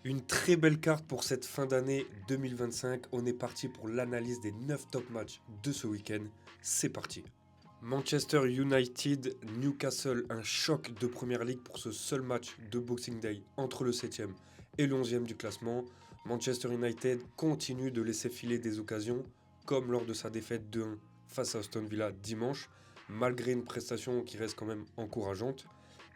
Une très belle carte pour cette fin d'année 2025. On est parti pour l'analyse des 9 top matchs de ce week-end. C'est parti. Manchester United, Newcastle, un choc de Première Ligue pour ce seul match de Boxing Day entre le 7e et le 11e du classement. Manchester United continue de laisser filer des occasions, comme lors de sa défaite 2-1 face à Aston Villa dimanche, malgré une prestation qui reste quand même encourageante.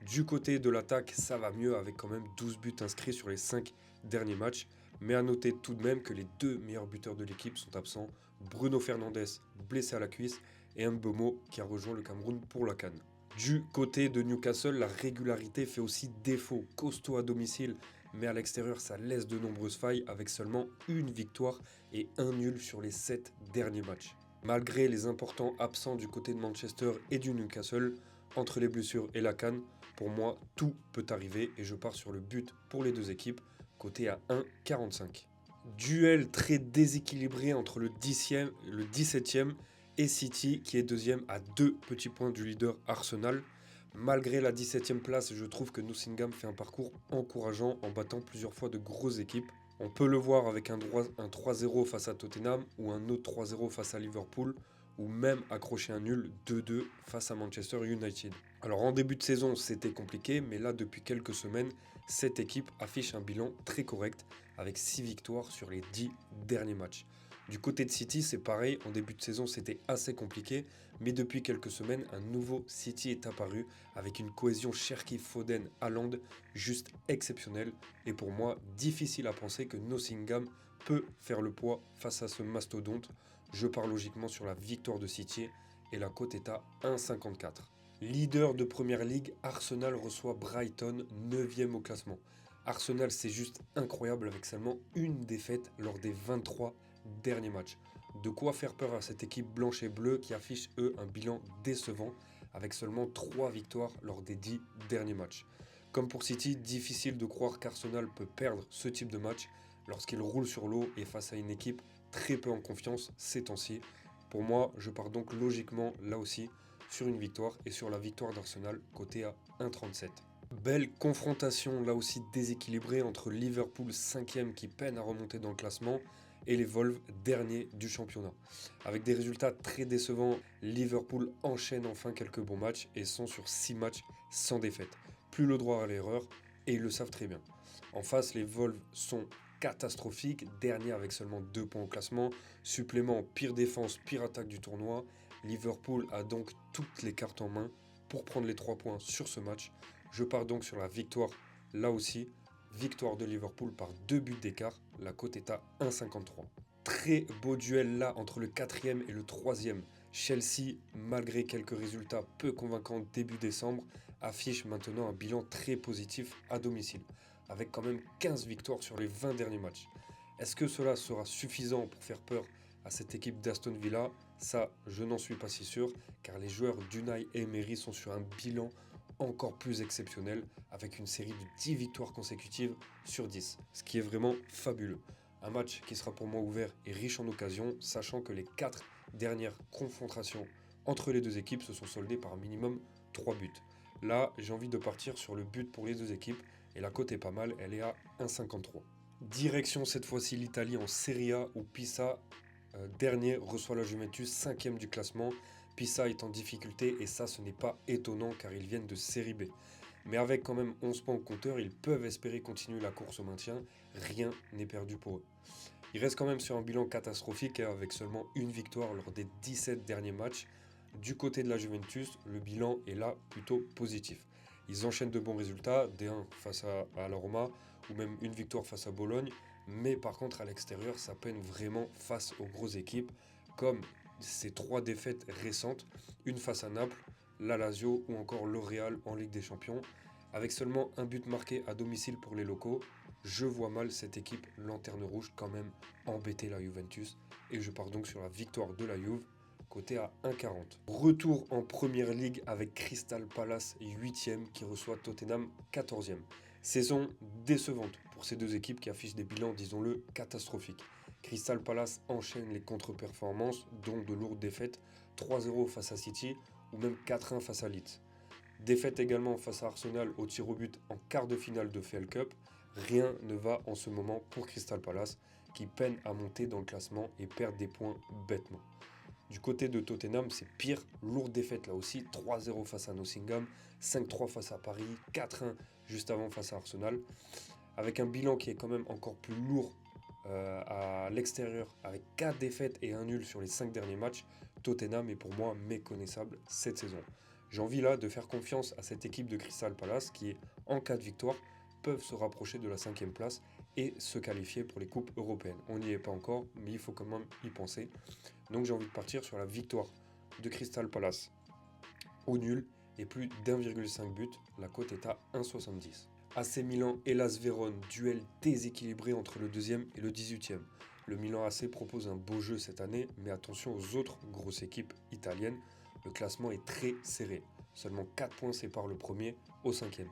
Du côté de l'attaque, ça va mieux avec quand même 12 buts inscrits sur les 5 derniers matchs. Mais à noter tout de même que les deux meilleurs buteurs de l'équipe sont absents. Bruno Fernandes, blessé à la cuisse, et Mbomo qui a rejoint le Cameroun pour la CAN. Du côté de Newcastle, la régularité fait aussi défaut, costaud à domicile, mais à l'extérieur ça laisse de nombreuses failles avec seulement une victoire et un nul sur les 7 derniers matchs. Malgré les importants absents du côté de Manchester et du Newcastle, entre les blessures et la CAN, pour moi tout peut arriver et je pars sur le but pour les deux équipes, coté à 1,45. Duel très déséquilibré entre le 17e et City qui est deuxième à 2 petits points du leader Arsenal. Malgré la 17e place, je trouve que Nottingham fait un parcours encourageant en battant plusieurs fois de grosses équipes. On peut le voir avec un 3-0 face à Tottenham ou un autre 3-0 face à Liverpool ou même accrocher un nul 2-2 face à Manchester United. Alors en début de saison c'était compliqué, mais là depuis quelques semaines, cette équipe affiche un bilan très correct avec 6 victoires sur les 10 derniers matchs. Du côté de City, c'est pareil, en début de saison c'était assez compliqué, mais depuis quelques semaines, un nouveau City est apparu avec une cohésion Cherki-Foden-Haaland juste exceptionnelle, et pour moi, difficile à penser que Nottingham peut faire le poids face à ce mastodonte. Je pars logiquement sur la victoire de City, et la cote est à 1,54. Leader de Première Ligue, Arsenal reçoit Brighton, 9e au classement. Arsenal, c'est juste incroyable avec seulement une défaite lors des 23 derniers matchs. De quoi faire peur à cette équipe blanche et bleue qui affiche, eux, un bilan décevant avec seulement 3 victoires lors des 10 derniers matchs. Comme pour City, difficile de croire qu'Arsenal peut perdre ce type de match lorsqu'il roule sur l'eau et face à une équipe très peu en confiance ces temps-ci. Pour moi, je pars donc logiquement là aussi sur une victoire et sur la victoire d'Arsenal côté à 1,37. Belle confrontation là aussi déséquilibrée entre Liverpool 5e qui peine à remonter dans le classement et les Wolves derniers du championnat. Avec des résultats très décevants, Liverpool enchaîne enfin quelques bons matchs et sont sur 6 matchs sans défaite. Plus le droit à l'erreur et ils le savent très bien. En face, les Wolves sont catastrophiques, derniers avec seulement 2 points au classement, supplément pire défense, pire attaque du tournoi. Liverpool a donc toutes les cartes en main pour prendre les 3 points sur ce match. Je pars donc sur la victoire, là aussi, victoire de Liverpool par 2 buts d'écart, la cote est à 1,53. Très beau duel là entre le 4e et le 3e. Chelsea, malgré quelques résultats peu convaincants début décembre, affiche maintenant un bilan très positif à domicile, avec quand même 15 victoires sur les 20 derniers matchs. Est-ce que cela sera suffisant pour faire peur à cette équipe d'Aston Villa? Ça, je n'en suis pas si sûr, car les joueurs d'Unai Emery sont sur un bilan encore plus exceptionnel, avec une série de 10 victoires consécutives sur 10, ce qui est vraiment fabuleux. Un match qui sera pour moi ouvert et riche en occasions, sachant que les 4 dernières confrontations entre les deux équipes se sont soldées par un minimum 3 buts. Là, j'ai envie de partir sur le but pour les deux équipes, et la cote est pas mal, elle est à 1,53. Direction cette fois-ci l'Italie en Serie A où Pisa dernier reçoit la Juventus 5e du classement. Pisa est en difficulté et ça ce n'est pas étonnant car ils viennent de Série B. Mais avec quand même 11 points au compteur, ils peuvent espérer continuer la course au maintien. Rien n'est perdu pour eux. Ils restent quand même sur un bilan catastrophique avec seulement une victoire lors des 17 derniers matchs. Du côté de la Juventus, le bilan est là plutôt positif. Ils enchaînent de bons résultats, des 1 face à la Roma ou même une victoire face à Bologne. Mais par contre, à l'extérieur, ça peine vraiment face aux grosses équipes, comme ces 3 défaites récentes, une face à Naples, la Lazio ou encore l'Oréal en Ligue des Champions. Avec seulement un but marqué à domicile pour les locaux, je vois mal cette équipe lanterne rouge quand même embêter la Juventus. Et je pars donc sur la victoire de la Juve, côté à 1,40. Retour en Première Ligue avec Crystal Palace 8e qui reçoit Tottenham 14e. Saison décevante pour ces deux équipes qui affichent des bilans, disons-le, catastrophiques. Crystal Palace enchaîne les contre-performances, dont de lourdes défaites, 3-0 face à City ou même 4-1 face à Leeds. Défaite également face à Arsenal au tir au but en quart de finale de FA Cup, Rien ne va en ce moment pour Crystal Palace, qui peine à monter dans le classement et perd des points bêtement. Du côté de Tottenham, c'est pire, lourde défaite là aussi, 3-0 face à Nottingham, 5-3 face à Paris, 4-1 juste avant face à Arsenal, avec un bilan qui est quand même encore plus lourd à l'extérieur, avec 4 défaites et un nul sur les 5 derniers matchs. Tottenham est pour moi méconnaissable cette saison. J'ai envie là de faire confiance à cette équipe de Crystal Palace qui, en cas de victoire, peuvent se rapprocher de la 5e place et se qualifier pour les coupes européennes. On n'y est pas encore, mais il faut quand même y penser. Donc j'ai envie de partir sur la victoire de Crystal Palace au nul et plus d'1,5 but. La cote est à 1,70. AC Milan et Las Vérone, duel déséquilibré entre le 2e et le 18e. Le Milan AC propose un beau jeu cette année, mais attention aux autres grosses équipes italiennes. Le classement est très serré. Seulement 4 points séparent le premier au 5e.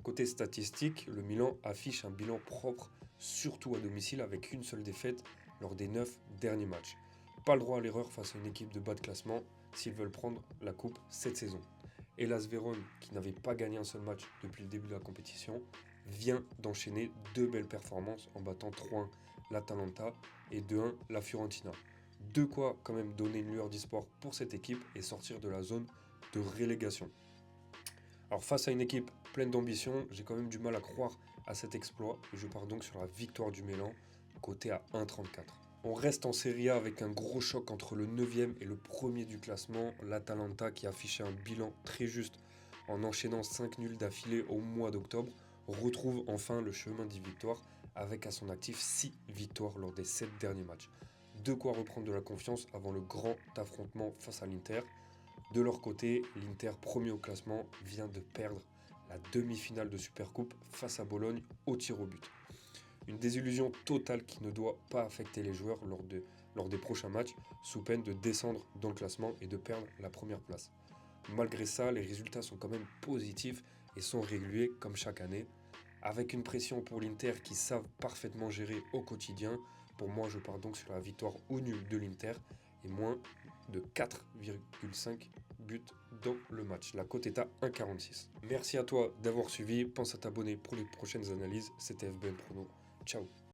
Côté statistique, le Milan affiche un bilan propre, surtout à domicile, avec une seule défaite lors des 9 derniers matchs. Pas le droit à l'erreur face à une équipe de bas de classement s'ils veulent prendre la coupe cette saison. Et Las Vérone, qui n'avait pas gagné un seul match depuis le début de la compétition, vient d'enchaîner 2 belles performances en battant 3-1 l'Atalanta et 2-1 la Fiorentina. De quoi quand même donner une lueur d'espoir pour cette équipe et sortir de la zone de relégation. Alors face à une équipe pleine d'ambition, j'ai quand même du mal à croire à cet exploit et je pars donc sur la victoire du Milan, côté à 1,34. On reste en Serie A avec un gros choc entre le 9e et le 1er du classement, l'Atalanta qui affichait un bilan très juste en enchaînant 5 nuls d'affilée au mois d'octobre, retrouve enfin le chemin des victoires avec à son actif 6 victoires lors des 7 derniers matchs. De quoi reprendre de la confiance avant le grand affrontement face à l'Inter. De leur côté, l'Inter, premier au classement, vient de perdre la demi-finale de Supercoupe face à Bologne au tir au but. Une désillusion totale qui ne doit pas affecter les joueurs lors des prochains matchs, sous peine de descendre dans le classement et de perdre la première place. Malgré ça, les résultats sont quand même positifs et sont réguliers comme chaque année. Avec une pression pour l'Inter qui savent parfaitement gérer au quotidien, pour moi je pars donc sur la victoire ou nulle de l'Inter et moins de 4,5 buts dans le match. La cote est à 1,46. Merci à toi d'avoir suivi, pense à t'abonner pour les prochaines analyses, c'était FBN Prono. Ciao.